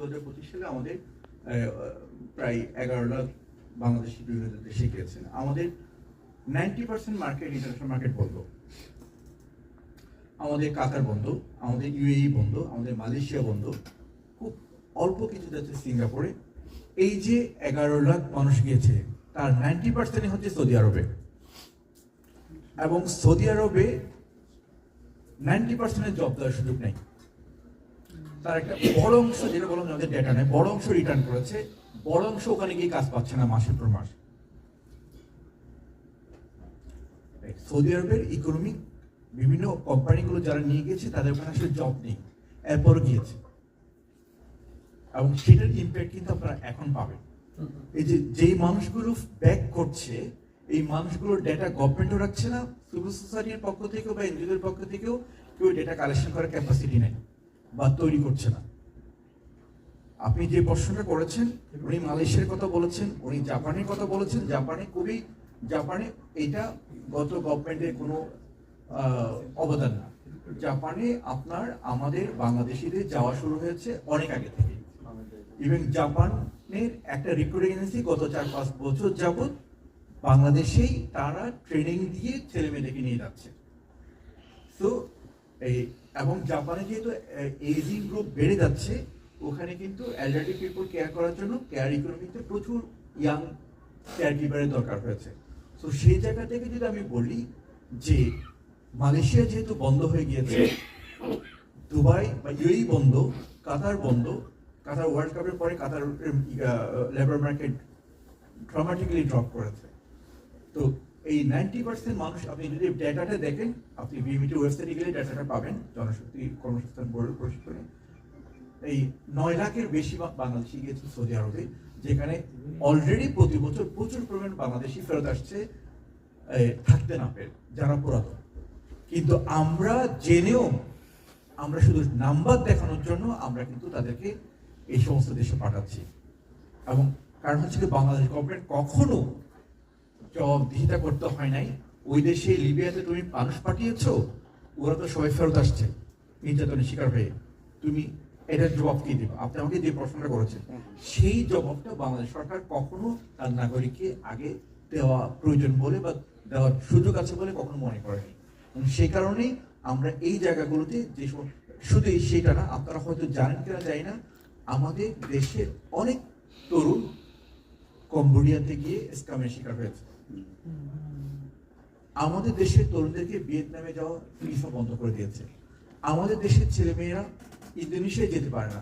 2025 সালে আমাদের প্রায় 11 লাখ বাংলাদেশি বিভিন্ন দেশে গিয়েছেন। আমাদের 90% মার্কেট ইন্টারন্যাশনাল মার্কেট বন্ধ। আমাদের কাতার বন্ধ, আমাদের ইউএই বন্ধ, আমাদের মালয়েশিয়া বন্ধ, খুব অল্প কিছু যাচ্ছে সিঙ্গাপুরে। এই যে 11 লাখ মানুষ গিয়েছে তার 90% হচ্ছে সৌদি আরবে, এবং সৌদি আরবে 90% জব দেওয়ার সুযোগ নেই। তার একটা বড় অংশ, যেটা বললাম আমাদের ডেটা নেই, বড় অংশ রিটার্ন করেছে, বড় অংশ ওখানে গিয়ে কাজ পাচ্ছে না মাসের পর মাস। সৌদি আরবের ইকোনমিক বিভিন্ন কোম্পানিগুলো যারা নিয়ে গিয়েছে তাদের ওখানে আসলে জব নেই, এরপর গিয়েছে, এবং সেটার ইম্প্যাক্ট কিন্তু আপনারা এখন পাবেন। এই যে যেই মানুষগুলো ব্যাক করছে, এই মানুষগুলোর ডেটা গভর্নমেন্টও রাখছে না, সিভিল সোসাইটির পক্ষ থেকেও বা এনজিওদের পক্ষ থেকেও কেউ ডেটা কালেকশন করার ক্যাপাসিটি নেই বা তৈরি করছে না। আপনি যে প্রশ্নটা করেছেন, উনি মালয়েশিয়ার কথা বলেছেন, উনি জাপানের কথা বলেছেন। জাপানে এটা গত গভর্নমেন্টের কোনো অবদান না। জাপানে আমাদের বাংলাদেশিদের যাওয়া শুরু হয়েছে অনেক আগে থেকে। ইভেন জাপানের একটা রিক্রুটিং এজেন্সি গত 4-5 বছর যাবত বাংলাদেশেই তারা ট্রেনিং দিয়ে ছেলে মেয়েদেরকে নিয়ে যাচ্ছে। তো এবং জাপানে যেহেতু এজিং গ্রুপ বেড়ে যাচ্ছে, ওখানে কিন্তু এলডারলি পিপল কেয়ার করার জন্য কেয়ার ইকোনমিতে প্রচুর ইয়াং কেয়ার গিভারের দরকার হয়েছে। তো সেই জায়গা থেকে যদি আমি বলি যে মালয়েশিয়া যেহেতু বন্ধ হয়ে গিয়েছে, দুবাই বা ইউএই বন্ধ, কাতার বন্ধ, কাতার ওয়ার্ল্ড কাপের পরে কাতার লেবার মার্কেট ড্রামাটিক্যালি ড্রপ করেছে। তো এই 90% মানুষ, আপনি যদি ডেটাটা দেখেন, আপনি বিএমইটি ওয়েবসাইটে গেলে ডেটাটা পাবেন, জনশক্তি কর্মসংস্থান বোর্ডের প্রশিক্ষণে। এই 9 লাখের বেশি বাংলাদেশি গিয়েছে সৌদি আরবে, যেখানে অলরেডি প্রতি বছর প্রচুর পরিমাণ বাংলাদেশি ফেরত আসছে থাকতে না পেরে, যারা পুরাতন। কিন্তু আমরা জেনেও, আমরা শুধু নাম্বার দেখানোর জন্য আমরা কিন্তু তাদেরকে এই সমস্ত দেশে পাঠাচ্ছি। এবং কারণ হচ্ছে কি, বাংলাদেশ গভর্নমেন্ট কখনো জবাবদিহিতা করতে হয় নাই। ওই দেশে লিবিয়াতে তুমি মানুষ পাঠিয়েছো, ওরা তো সবাই ফেরত আসছে নির্যাতনের শিকার হয়ে, তুমি এটার জবাব কি দিবে? আপনি আমাকে যে প্রশ্নটা করেছেন, সেই জবাবটা বাংলাদেশ সরকার কখনো তার নাগরিককে আগে দেওয়া প্রয়োজন বলে বা দেওয়ার সুযোগ আছে বলে কখনো মনে করেনি। সেই কারণেই আমরা এই জায়গাগুলোতে যে শুধু সেটা না, আপনারা হয়তো জানেন কিনা জানি না, আমাদের দেশের অনেক তরুণ কম্বোডিয়াতে গিয়ে স্ক্যামের শিকার হয়েছে। আমাদের দেশের তরুণদেরকে ভিয়েতনামে যাওয়া ভিসা বন্ধ করে দিয়েছে। আমাদের দেশের ছেলেমেয়েরা ইন্দোনেশিয়ায় যেতে পারে না,